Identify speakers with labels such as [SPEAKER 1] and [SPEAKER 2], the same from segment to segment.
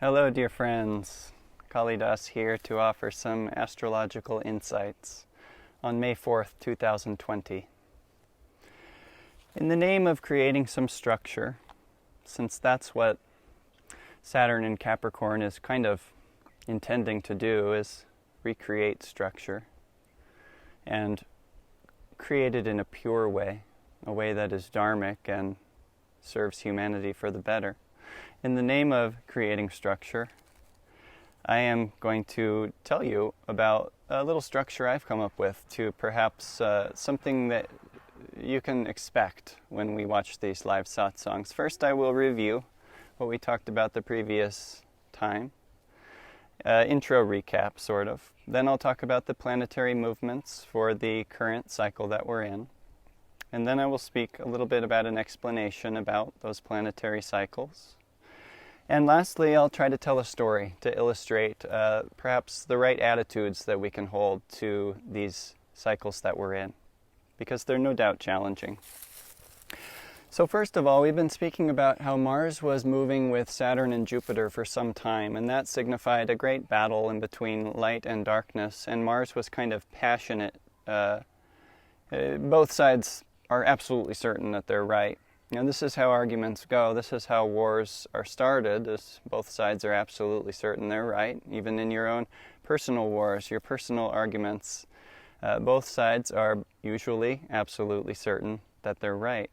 [SPEAKER 1] Hello, dear friends. Kalidas here to offer some astrological insights on May 4th, 2020. In the name of creating some structure, since that's what Saturn in Capricorn is kind of intending to do, is recreate structure and create it in a pure way, a way that is dharmic and serves humanity for the better. In the name of creating structure, I am going to tell you about a little structure I've come up with to perhaps something that you can expect when we watch these live satsangs. First, I will review what we talked about the previous time. Intro recap, sort of. Then I'll talk about the planetary movements for the current cycle that we're in. And then I will speak a little bit about an explanation about those planetary cycles. And lastly, I'll try to tell a story to illustrate perhaps the right attitudes that we can hold to these cycles that we're in, because they're no doubt challenging. So first of all, we've been speaking about how Mars was moving with Saturn and Jupiter for some time, and that signified a great battle in between light and darkness, and Mars was kind of passionate. Both sides are absolutely certain that they're right. And this is how arguments go. This is how wars are started. Both sides are absolutely certain they're right. Even in your own personal wars, your personal arguments, both sides are usually absolutely certain that they're right.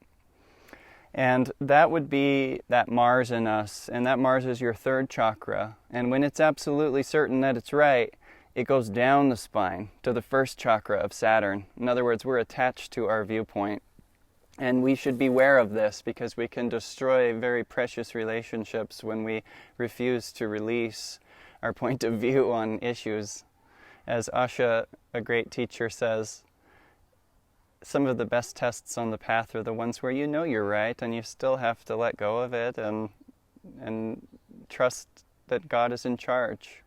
[SPEAKER 1] And that would be that Mars in us. And that Mars is your third chakra. And when it's absolutely certain that it's right, it goes down the spine to the first chakra of Saturn. In other words, we're attached to our viewpoint. And we should beware of this because we can destroy very precious relationships when we refuse to release our point of view on issues. As Asha, a great teacher, says, some of the best tests on the path are the ones where you know you're right and you still have to let go of it and trust that God is in charge.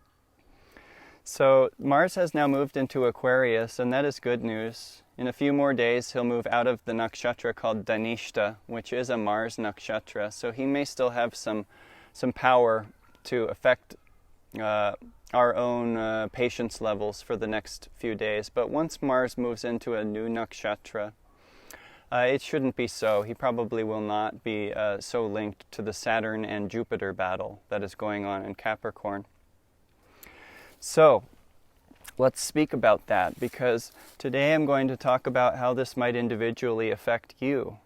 [SPEAKER 1] So Mars has now moved into Aquarius, and that is good news. In a few more days, he'll move out of the nakshatra called Dhanishta, which is a Mars nakshatra. So he may still have some power to affect our own patience levels for the next few days. But once Mars moves into a new nakshatra, it shouldn't be so. He probably will not be so linked to the Saturn and Jupiter battle that is going on in Capricorn. So, let's speak about that, because today I'm going to talk about how this might individually affect you.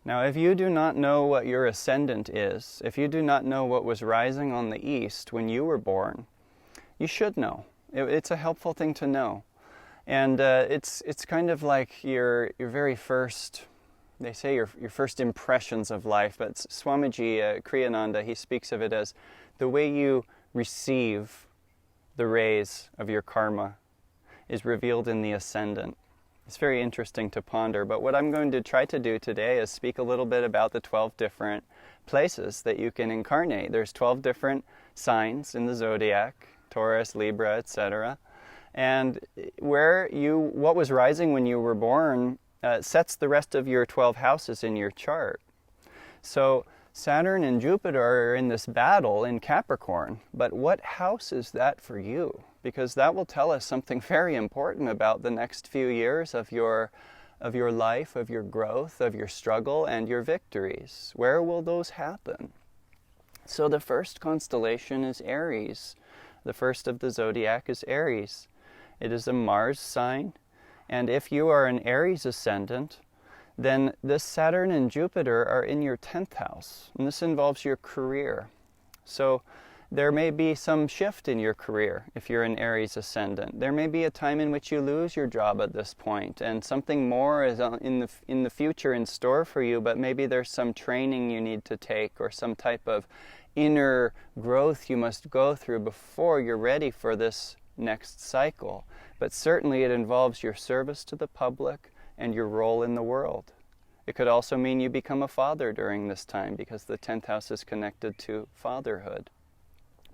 [SPEAKER 1] Now, if you do not know what your ascendant is, if you do not know what was rising on the east when you were born, you should know. It's a helpful thing to know. And it's kind of like your very first, they say your first impressions of life, but Swamiji Kriyananda, he speaks of it as the way you receive the rays of your karma is revealed in the ascendant. It's very interesting to ponder, but what I'm going to try to do today is speak a little bit about the 12 different places that you can incarnate. There's 12 different signs in the zodiac, Taurus, Libra, etc. And what was rising when you were born sets the rest of your 12 houses in your chart. So Saturn and Jupiter are in this battle in Capricorn, but what house is that for you? Because that will tell us something very important about the next few years of your life, of your growth, of your struggle, and your victories. Where will those happen? So the first constellation is Aries. The first of the zodiac is Aries. It is a Mars sign, and if you are an Aries ascendant, then this Saturn and Jupiter are in your 10th house, and this involves your career. So there may be some shift in your career if you're an Aries ascendant. There may be a time in which you lose your job at this point, and something more is in the future in store for you, but maybe there's some training you need to take or some type of inner growth you must go through before you're ready for this next cycle. But certainly it involves your service to the public and your role in the world. It could also mean you become a father during this time because the 10th house is connected to fatherhood.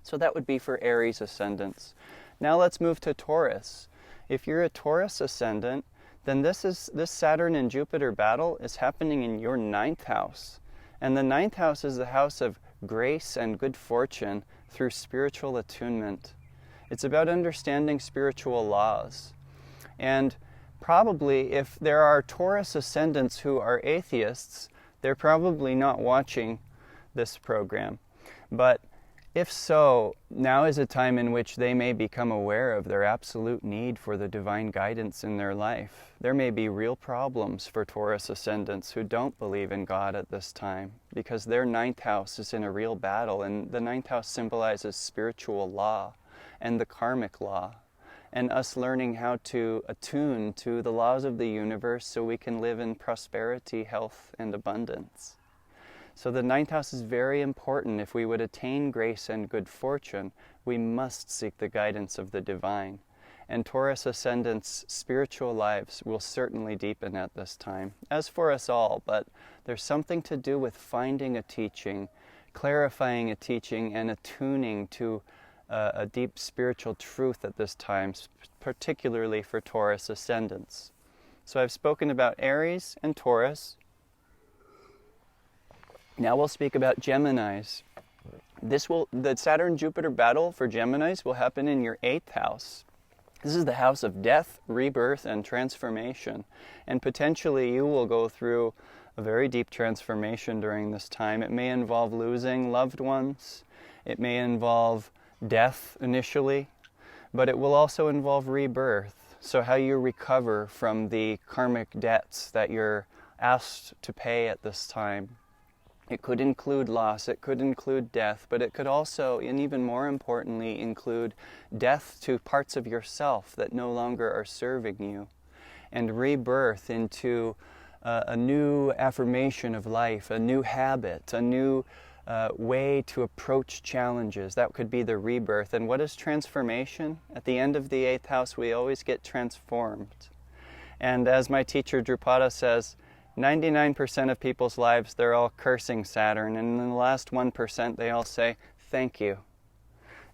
[SPEAKER 1] So that would be for Aries ascendants. Now let's move to Taurus. If you're a Taurus ascendant, then this Saturn and Jupiter battle is happening in your 9th house. And the 9th house is the house of grace and good fortune through spiritual attunement. It's about understanding spiritual laws. And probably if there are Taurus ascendants who are atheists, they're probably not watching this program. But if so, now is a time in which they may become aware of their absolute need for the divine guidance in their life. There may be real problems for Taurus ascendants who don't believe in God at this time, because their ninth house is in a real battle, and the ninth house symbolizes spiritual law and the karmic law, and us learning how to attune to the laws of the universe so we can live in prosperity, health, and abundance. So the ninth house is very important. If we would attain grace and good fortune, we must seek the guidance of the divine. And Taurus ascendants' spiritual lives will certainly deepen at this time, as for us all, but there's something to do with finding a teaching, clarifying a teaching, and attuning to a deep spiritual truth at this time, particularly for Taurus ascendants. So I've spoken about Aries and Taurus. Now we'll speak about Geminis. The Saturn-Jupiter battle for Geminis will happen in your 8th house. This is the house of death, rebirth, and transformation. And potentially you will go through a very deep transformation during this time. It may involve losing loved ones. It may involve death initially, but it will also involve rebirth. So how you recover from the karmic debts that you're asked to pay at this time. It could include loss, it could include death, but it could also, and even more importantly, include death to parts of yourself that no longer are serving you, and rebirth into a new affirmation of life, a new habit, a new way to approach challenges. That could be the rebirth. And what is transformation? At the end of the 8th house, we always get transformed. And as my teacher Drupada says, 99% of people's lives, they're all cursing Saturn, and in the last 1%, they all say, thank you.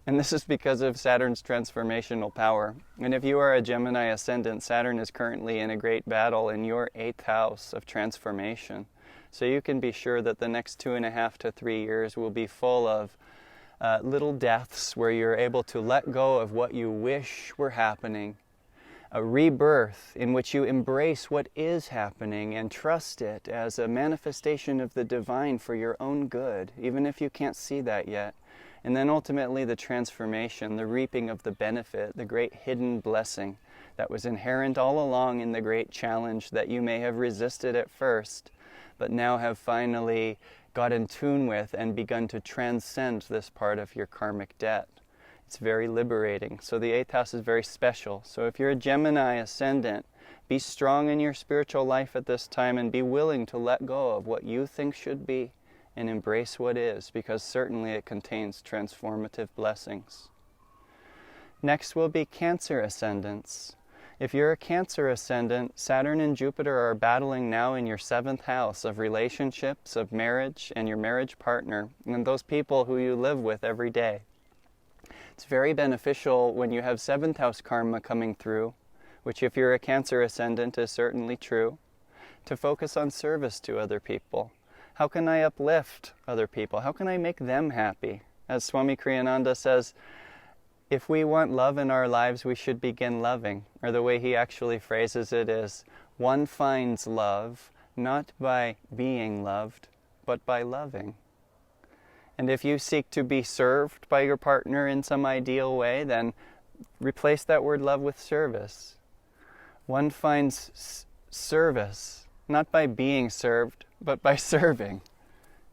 [SPEAKER 1] And this is because of Saturn's transformational power. And if you are a Gemini ascendant, Saturn is currently in a great battle in your 8th house of transformation. So you can be sure that the next 2.5 to 3 years will be full of little deaths where you're able to let go of what you wish were happening, a rebirth in which you embrace what is happening and trust it as a manifestation of the divine for your own good, even if you can't see that yet. And then ultimately the transformation, the reaping of the benefit, the great hidden blessing that was inherent all along in the great challenge that you may have resisted at first, but now have finally got in tune with and begun to transcend this part of your karmic debt. It's very liberating. So the 8th house is very special. So if you're a Gemini ascendant, be strong in your spiritual life at this time and be willing to let go of what you think should be and embrace what is, because certainly it contains transformative blessings. Next will be Cancer ascendants. If you're a Cancer ascendant, Saturn and Jupiter are battling now in your 7th house of relationships, of marriage, and your marriage partner, and those people who you live with every day. It's very beneficial when you have 7th house karma coming through, which if you're a Cancer ascendant is certainly true, to focus on service to other people. How can I uplift other people? How can I make them happy? As Swami Kriyananda says, if we want love in our lives, we should begin loving. Or the way he actually phrases it is, one finds love not by being loved, but by loving. And if you seek to be served by your partner in some ideal way, then replace that word love with service. One finds service not by being served, but by serving.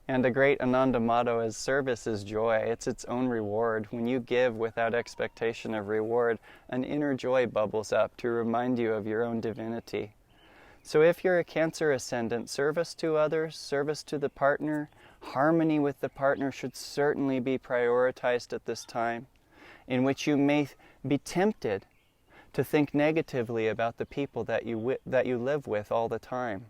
[SPEAKER 1] And a great Ananda motto is, service is joy. It's its own reward. When you give without expectation of reward, an inner joy bubbles up to remind you of your own divinity. So if you're a Cancer ascendant, service to others, service to the partner, harmony with the partner should certainly be prioritized at this time, in which you may be tempted to think negatively about the people that you live with all the time.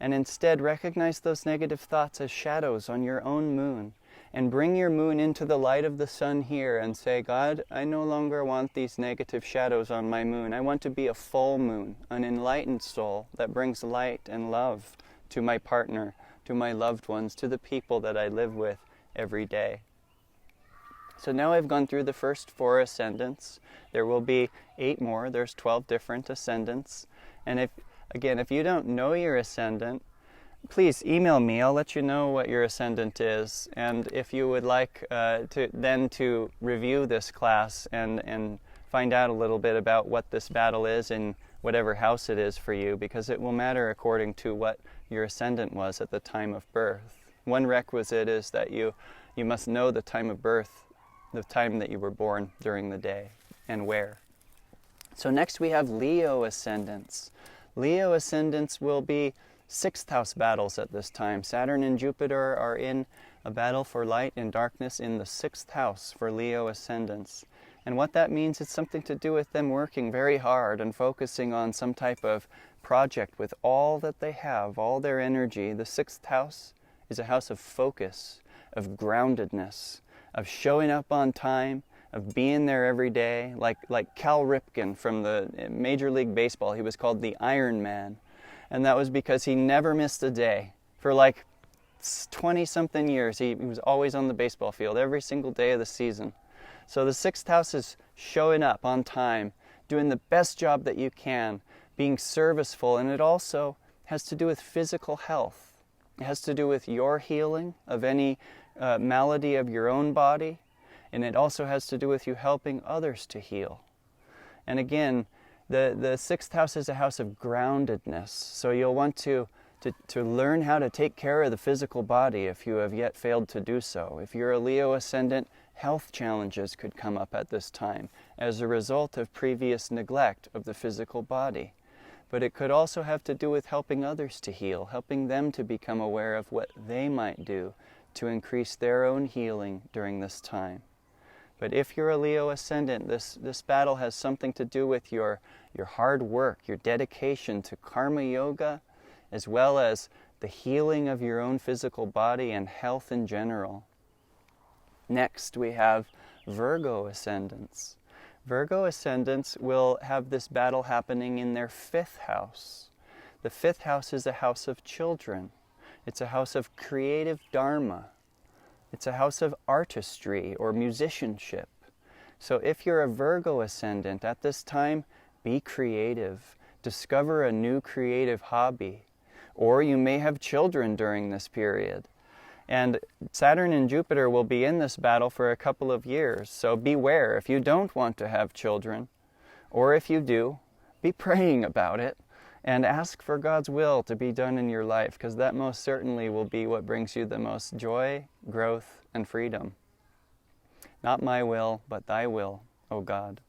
[SPEAKER 1] And instead recognize those negative thoughts as shadows on your own moon, and bring your moon into the light of the sun here and say, God, I no longer want these negative shadows on my moon. I want to be a full moon, an enlightened soul that brings light and love to my partner, to my loved ones, to the people that I live with every day. So now I've gone through the first 4 ascendants. There will be 8 more. There's 12 different ascendants. And if you don't know your ascendant, please email me. I'll let you know what your ascendant is. And if you would like to review this class and find out a little bit about what this battle is in whatever house it is for you, because it will matter according to what your ascendant was at the time of birth. One requisite is that you must know the time of birth, the time that you were born during the day, and where. So next we have Leo ascendants. Leo ascendants will be 6th house battles at this time. Saturn and Jupiter are in a battle for light and darkness in the 6th house for Leo ascendants. And what that means is something to do with them working very hard and focusing on some type of project with all that they have, all their energy. The 6th house is a house of focus, of groundedness, of showing up on time, of being there every day. Like Cal Ripken from the Major League Baseball, he was called the Iron Man. And that was because he never missed a day. For like 20-something years, he was always on the baseball field every single day of the season. So the 6th house is showing up on time, doing the best job that you can, being serviceful, and it also has to do with physical health. It has to do with your healing of any malady of your own body, and it also has to do with you helping others to heal. And again, the 6th house is a house of groundedness, so you'll want to learn how to take care of the physical body if you have yet failed to do so. If you're a Leo ascendant, health challenges could come up at this time as a result of previous neglect of the physical body. But it could also have to do with helping others to heal, helping them to become aware of what they might do to increase their own healing during this time. But if you're a Leo ascendant, this battle has something to do with your hard work, your dedication to karma yoga, as well as the healing of your own physical body and health in general. Next, we have Virgo ascendants. Virgo ascendants will have this battle happening in their 5th house. The 5th house is a house of children. It's a house of creative dharma. It's a house of artistry or musicianship. So if you're a Virgo ascendant at this time, be creative. Discover a new creative hobby. Or you may have children during this period. And Saturn and Jupiter will be in this battle for a couple of years. So beware, if you don't want to have children, or if you do, be praying about it and ask for God's will to be done in your life, because that most certainly will be what brings you the most joy, growth, and freedom. Not my will, but thy will, O God.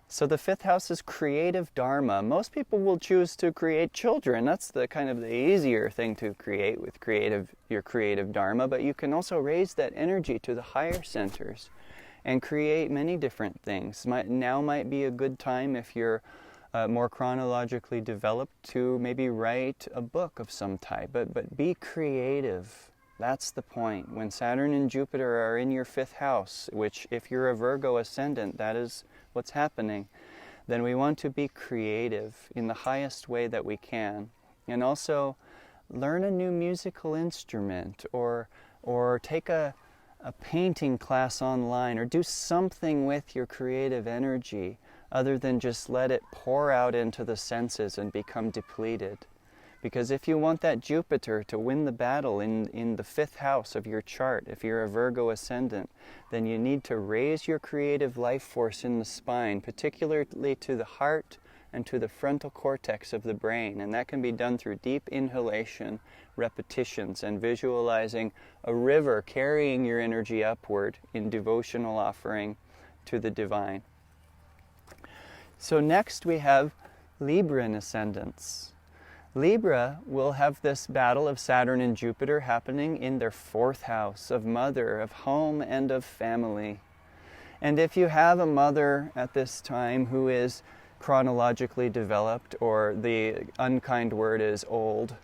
[SPEAKER 1] So the 5th house is creative dharma. Most people will choose to create children. That's the kind of the easier thing to create with your creative dharma, but you can also raise that energy to the higher centers and create many different things. Now might be a good time if you're more chronologically developed to maybe write a book of some type, but be creative. That's the point. When Saturn and Jupiter are in your 5th house, which if you're a Virgo ascendant, that is what's happening, then we want to be creative in the highest way that we can. And also learn a new musical instrument or take a painting class online, or do something with your creative energy other than just let it pour out into the senses and become depleted. Because if you want that Jupiter to win the battle in the 5th house of your chart, if you're a Virgo ascendant, then you need to raise your creative life force in the spine, particularly to the heart and to the frontal cortex of the brain. And that can be done through deep inhalation, repetitions, and visualizing a river carrying your energy upward in devotional offering to the divine. So next we have Libran ascendants. Libra will have this battle of Saturn and Jupiter happening in their 4th house of mother, of home, and of family. And if you have a mother at this time who is chronologically developed, or the unkind word is old,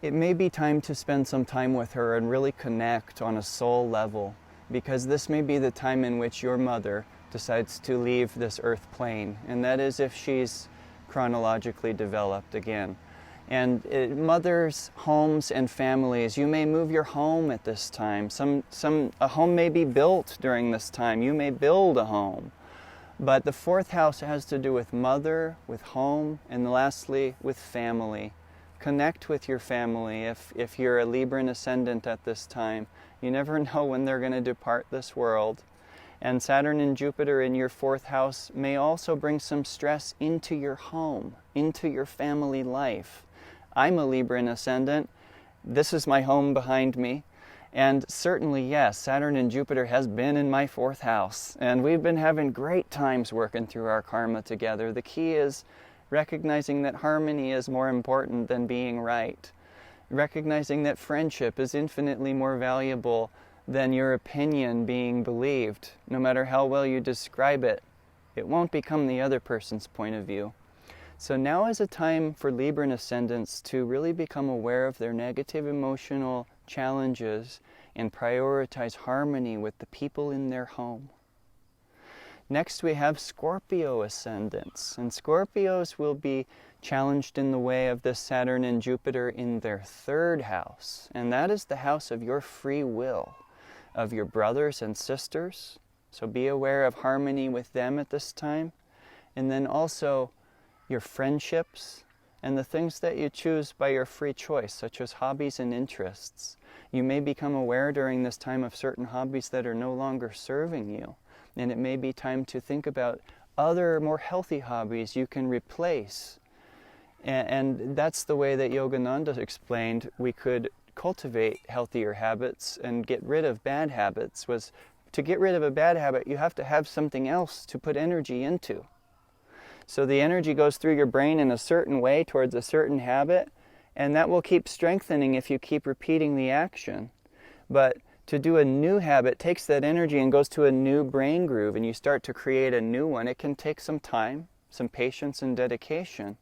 [SPEAKER 1] it may be time to spend some time with her and really connect on a soul level, because this may be the time in which your mother decides to leave this earth plane, and that is if she's chronologically developed again. And mothers, homes, and families, you may move your home at this time. A home may be built during this time. You may build a home. But the fourth house has to do with mother, with home, and lastly, with family. Connect with your family if you're a Libran ascendant at this time. You never know when they're going to depart this world. And Saturn and Jupiter in your fourth house may also bring some stress into your home, into your family life. I'm a Libran ascendant. This is my home behind me. And certainly, yes, Saturn and Jupiter has been in my fourth house. And we've been having great times working through our karma together. The key is recognizing that harmony is more important than being right. Recognizing that friendship is infinitely more valuable than your opinion being believed. No matter how well you describe it, it won't become the other person's point of view. So now is a time for Libran ascendants to really become aware of their negative emotional challenges and prioritize harmony with the people in their home. Next we have Scorpio ascendants, and Scorpios will be challenged in the way of this Saturn and Jupiter in their third house, and that is the house of your free will, of your brothers and sisters. So be aware of harmony with them at this time, and then also your friendships and the things that you choose by your free choice, such as hobbies and interests. You may become aware during this time of certain hobbies that are no longer serving you, and it may be time to think about other more healthy hobbies you can replace. And that's the way that Yogananda explained we could cultivate healthier habits and get rid of bad habits. Was to get rid of a bad habit, you have to have something else to put energy into. So the energy goes through your brain in a certain way towards a certain habit, and that will keep strengthening if you keep repeating the action. But to do a new habit takes that energy and goes to a new brain groove, and you start to create a new one. It can take some time, some patience and dedication.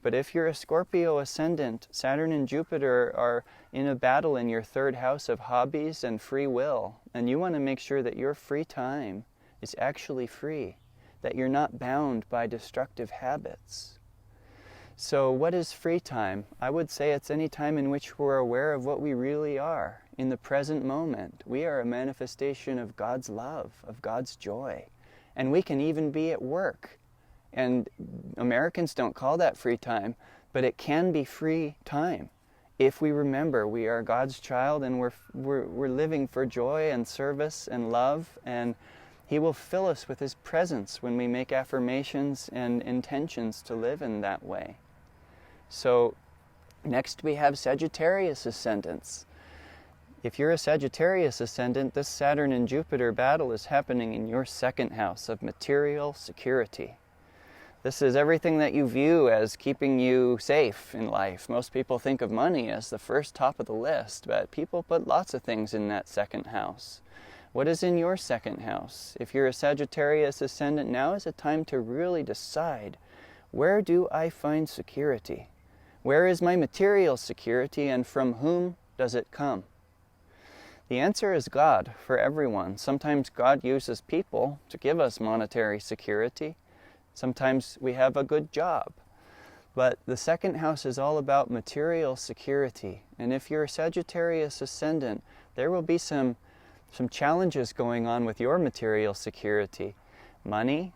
[SPEAKER 1] But if you're a Scorpio ascendant, Saturn and Jupiter are in a battle in your third house of hobbies and free will, and you want to make sure that your free time is actually free, that you're not bound by destructive habits. So what is free time? I would say it's any time in which we're aware of what we really are. In the present moment, we are a manifestation of God's love, of God's joy. And we can even be at work. And Americans don't call that free time, but it can be free time if we remember we are God's child and we're living for joy and service and love, and He will fill us with His presence when we make affirmations and intentions to live in that way. So next we have Sagittarius ascendants. If you're a Sagittarius ascendant, this Saturn and Jupiter battle is happening in your second house of material security. This is everything that you view as keeping you safe in life. Most people think of money as the first top of the list, but people put lots of things in that second house. What is in your second house? If you're a Sagittarius ascendant, now is a time to really decide, where do I find security? Where is my material security, and from whom does it come? The answer is God for everyone. Sometimes God uses people to give us monetary security. Sometimes we have a good job. But the second house is all about material security. And if you're a Sagittarius ascendant, there will be some challenges going on with your material security. Money,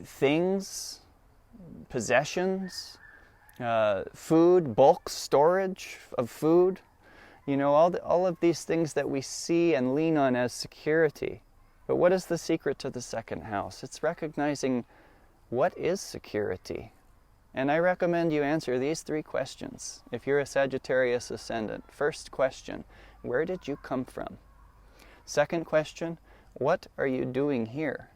[SPEAKER 1] things, possessions, food, bulk storage of food. You know, all of these things that we see and lean on as security. But what is the secret to the second house? It's recognizing what is security. And I recommend you answer these 3 questions if you're a Sagittarius ascendant. First question, where did you come from? Second question, what are you doing here?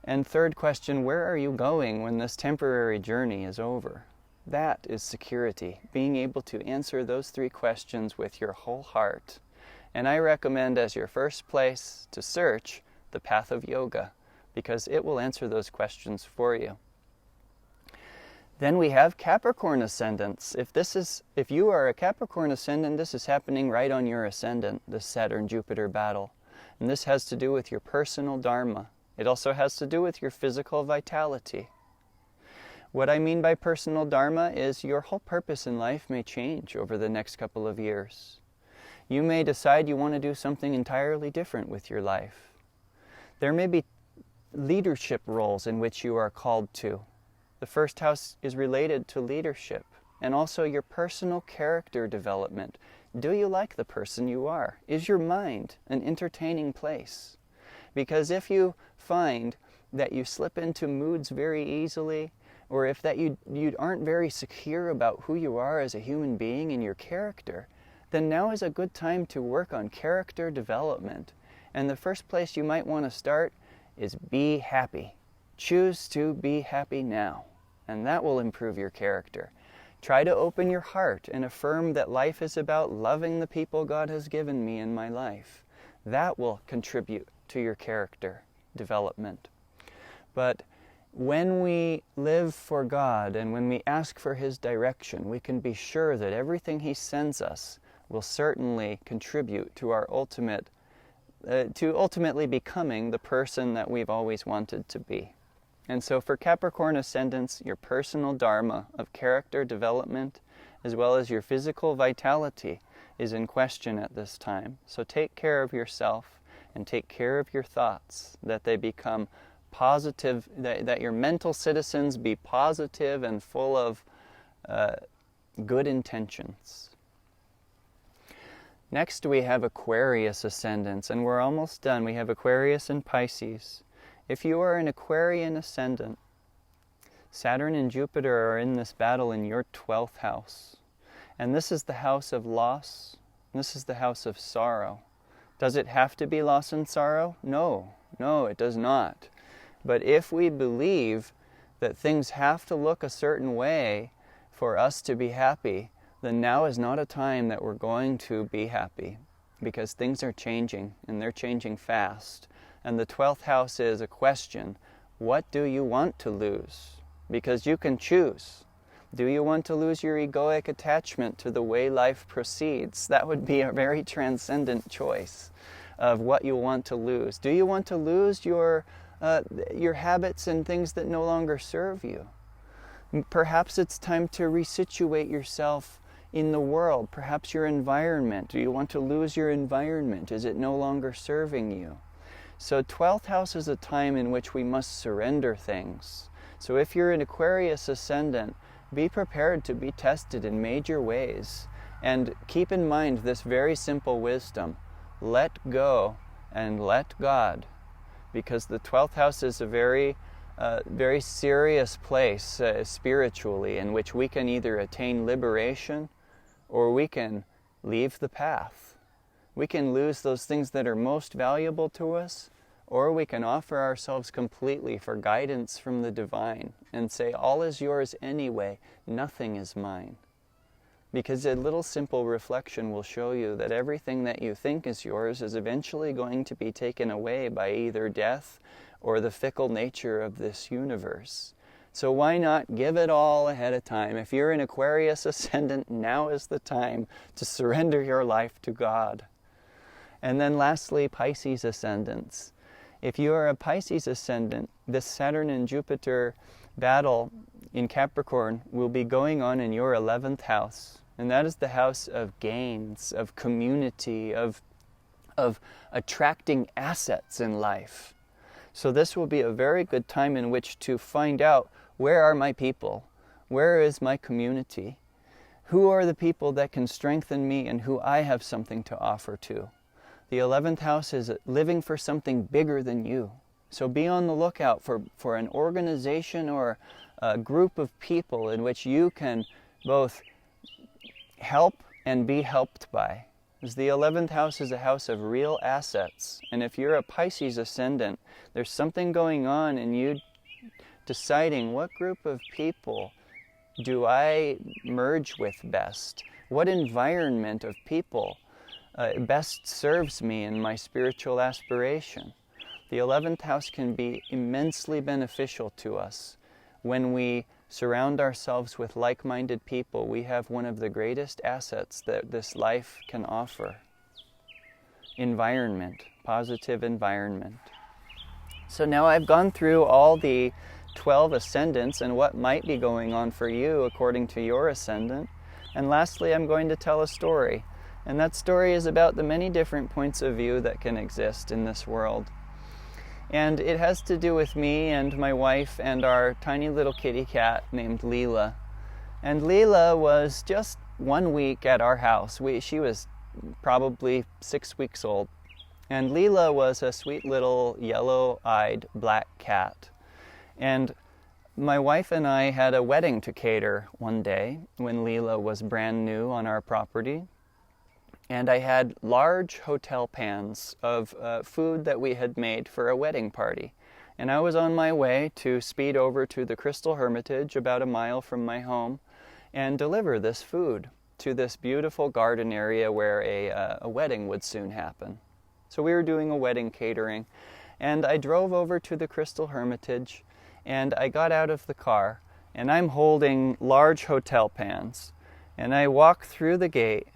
[SPEAKER 1] And third question, where are you going when this temporary journey is over? That is security, being able to answer those 3 questions with your whole heart. And I recommend as your first place to search the path of yoga, because it will answer those questions for you. Then we have Capricorn ascendants. If you are a Capricorn ascendant, this is happening right on your ascendant, this Saturn-Jupiter battle. And this has to do with your personal dharma. It also has to do with your physical vitality. What I mean by personal dharma is your whole purpose in life may change over the next couple of years. You may decide you want to do something entirely different with your life. There may be leadership roles in which you are called to. The first house is related to leadership and also your personal character development. Do you like the person you are? Is your mind an entertaining place? Because if you find that you slip into moods very easily, or if that you aren't very secure about who you are as a human being and your character, then now is a good time to work on character development. And the first place you might want to start is be happy. Choose to be happy now, and that will improve your character. Try to open your heart and affirm that life is about loving the people God has given me in my life. That will contribute to your character development. But when we live for God and when we ask for His direction, we can be sure that everything He sends us will certainly contribute to our ultimately becoming the person that we've always wanted to be. And so for Capricorn ascendants, your personal dharma of character development, as well as your physical vitality, is in question at this time. So take care of yourself and take care of your thoughts, that they become positive, that your mental citizens be positive and full of good intentions. Next we have Aquarius ascendants, and we're almost done. We have Aquarius and Pisces. If you are an Aquarian ascendant, Saturn and Jupiter are in this battle in your 12th house. And this is the house of loss. This is the house of sorrow. Does it have to be loss and sorrow? No, it does not. But if we believe that things have to look a certain way for us to be happy, then now is not a time that we're going to be happy, because things are changing, and they're changing fast. And the 12th house is a question: what do you want to lose? Because you can choose. Do you want to lose your egoic attachment to the way life proceeds? That would be a very transcendent choice of what you want to lose. Do you want to lose your habits and things that no longer serve you? Perhaps it's time to resituate yourself in the world. Perhaps your environment. Do you want to lose your environment? Is it no longer serving you? So 12th house is a time in which we must surrender things. So if you're an Aquarius ascendant, be prepared to be tested in major ways. And keep in mind this very simple wisdom: let go and let God. Because the 12th house is a very serious place spiritually, in which we can either attain liberation or we can leave the path. We can lose those things that are most valuable to us, or we can offer ourselves completely for guidance from the divine and say, all is yours anyway, nothing is mine. Because a little simple reflection will show you that everything that you think is yours is eventually going to be taken away by either death or the fickle nature of this universe. So why not give it all ahead of time? If you're an Aquarius ascendant, now is the time to surrender your life to God. And then lastly, Pisces ascendants. If you are a Pisces ascendant, this Saturn and Jupiter battle in Capricorn will be going on in your 11th house. And that is the house of gains, of community, of attracting assets in life. So this will be a very good time in which to find out, where are my people? Where is my community? Who are the people that can strengthen me and who I have something to offer to? The 11th house is living for something bigger than you. So be on the lookout for an organization or a group of people in which you can both help and be helped by. Because the 11th house is a house of real assets. And if you're a Pisces ascendant, there's something going on in you deciding, what group of people do I merge with best? What environment of people best serves me in my spiritual aspiration? The 11th house can be immensely beneficial to us. When we surround ourselves with like-minded people, we have one of the greatest assets that this life can offer. Environment, positive environment. So now I've gone through all the 12 ascendants and what might be going on for you according to your ascendant. And lastly, I'm going to tell a story. And that story is about the many different points of view that can exist in this world. And it has to do with me and my wife and our tiny little kitty cat named Leela. And Leela was just 1 week at our house. She was probably 6 weeks old. And Leela was a sweet little yellow-eyed black cat. And my wife and I had a wedding to cater one day when Leela was brand new on our property. And I had large hotel pans of food that we had made for a wedding party. And I was on my way to speed over to the Crystal Hermitage, about a mile from my home, and deliver this food to this beautiful garden area where a wedding would soon happen. So we were doing a wedding catering, and I drove over to the Crystal Hermitage, and I got out of the car, and I'm holding large hotel pans, and I walk through the gate,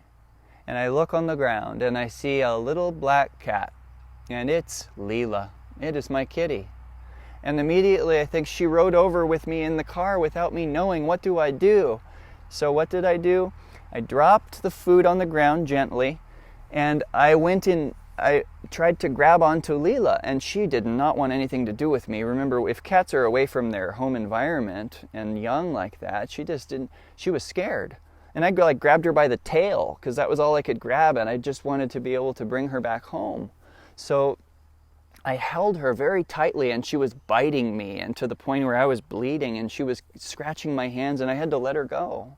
[SPEAKER 1] and I look on the ground, and I see a little black cat, and it's Leela. It is my kitty. And immediately I think she rode over with me in the car without me knowing. What do I do? So what did I do? I dropped the food on the ground gently, and I tried to grab onto Leela, and she did not want anything to do with me. Remember, if cats are away from their home environment and young like that, she was scared. And I grabbed her by the tail, because that was all I could grab, and I just wanted to be able to bring her back home. So I held her very tightly, and she was biting me, and to the point where I was bleeding, and she was scratching my hands, and I had to let her go.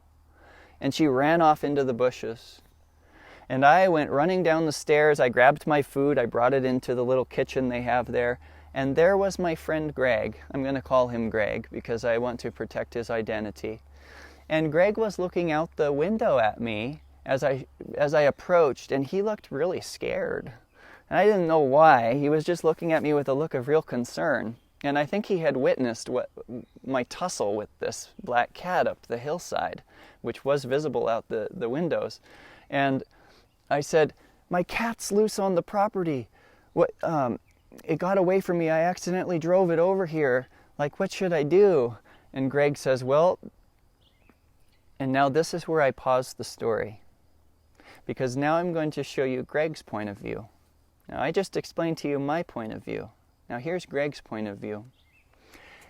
[SPEAKER 1] And she ran off into the bushes. And I went running down the stairs. I grabbed my food. I brought it into the little kitchen they have there. And there was my friend Greg. I'm going to call him Greg because I want to protect his identity. And Greg was looking out the window at me as I approached, and he looked really scared. And I didn't know why. He was just looking at me with a look of real concern. And I think he had witnessed my tussle with this black cat up the hillside, which was visible out the windows. And I said, "My cat's loose on the property. It got away from me. I accidentally drove it over here. What should I do?" And Greg says, "Well," and now this is where I pause the story, because now I'm going to show you Greg's point of view. Now, I just explained to you my point of view. Now, here's Greg's point of view.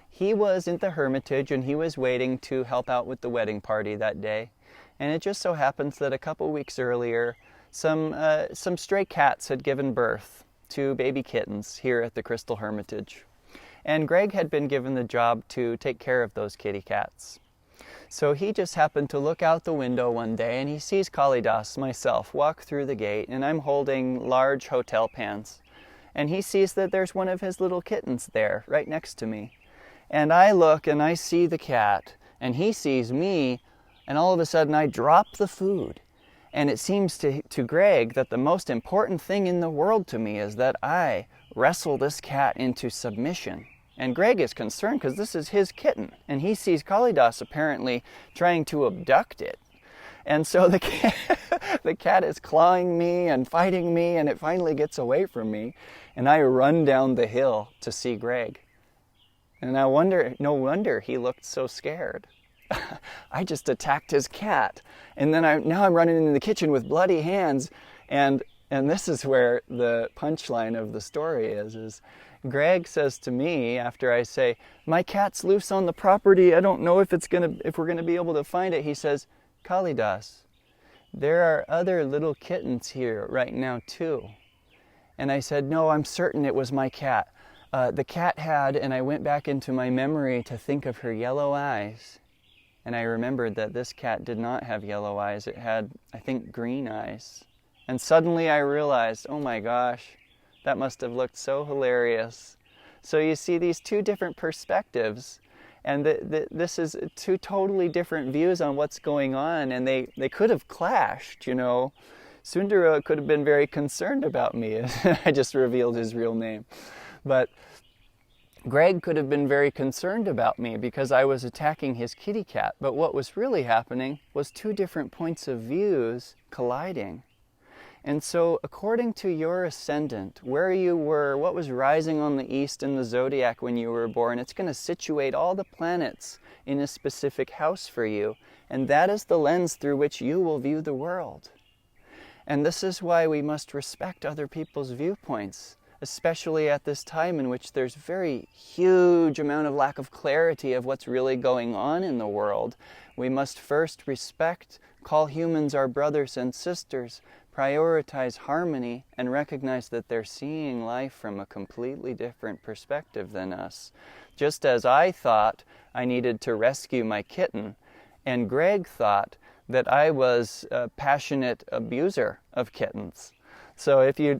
[SPEAKER 1] He was in the Hermitage, and he was waiting to help out with the wedding party that day. And it just so happens that a couple weeks earlier, some stray cats had given birth to baby kittens here at the Crystal Hermitage. And Greg had been given the job to take care of those kitty cats. So he just happened to look out the window one day, and he sees Kalidas, myself, walk through the gate, and I'm holding large hotel pans. And he sees that there's one of his little kittens there, right next to me. And I look, and I see the cat, and he sees me, and all of a sudden I drop the food. And it seems to Greg that the most important thing in the world to me is that I wrestle this cat into submission. And Greg is concerned because this is his kitten, and he sees Kalidas apparently trying to abduct it. And so the cat is clawing me and fighting me, and it finally gets away from me. And I run down the hill to see Greg. And no wonder he looked so scared. I just attacked his cat. And then now I'm running into the kitchen with bloody hands. And this is where the punchline of the story is Greg says to me after I say, "My cat's loose on the property. I don't know if we're gonna be able to find it." He says, "Kalidas, there are other little kittens here right now too." And I said, "No, I'm certain it was my cat. The cat had," and I went back into my memory to think of her yellow eyes. And I remembered that this cat did not have yellow eyes. It had, I think, green eyes. And suddenly I realized, oh my gosh, that must have looked so hilarious. So you see these two different perspectives, and this is two totally different views on what's going on, and they could have clashed, Sundara could have been very concerned about me. I just revealed his real name. But Greg could have been very concerned about me because I was attacking his kitty cat. But what was really happening was two different points of views colliding. And so according to your ascendant, where you were, what was rising on the east in the zodiac when you were born, it's going to situate all the planets in a specific house for you. And that is the lens through which you will view the world. And this is why we must respect other people's viewpoints, especially at this time in which there's very huge amount of lack of clarity of what's really going on in the world. We must first respect, call humans our brothers and sisters, prioritize harmony, and recognize that they're seeing life from a completely different perspective than us. Just as I thought I needed to rescue my kitten, and Greg thought that I was a passionate abuser of kittens. So if you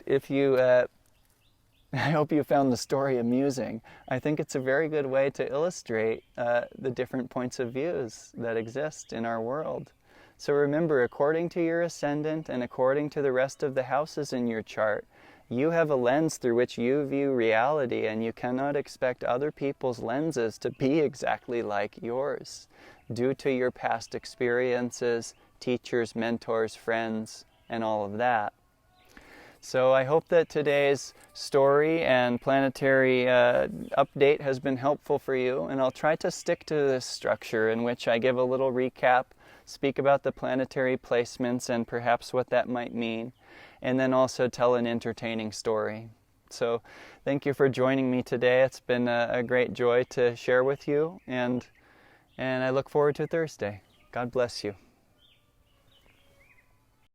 [SPEAKER 1] I hope you found the story amusing. I think it's a very good way to illustrate the different points of views that exist in our world. So remember, according to your ascendant and according to the rest of the houses in your chart, you have a lens through which you view reality, and you cannot expect other people's lenses to be exactly like yours, due to your past experiences, teachers, mentors, friends, and all of that. So I hope that today's story and planetary update has been helpful for you, and I'll try to stick to this structure in which I give a little recap, speak about the planetary placements and perhaps what that might mean, and then also tell an entertaining story. So thank you for joining me today. It's been a great joy to share with you, and I look forward to Thursday. God bless you.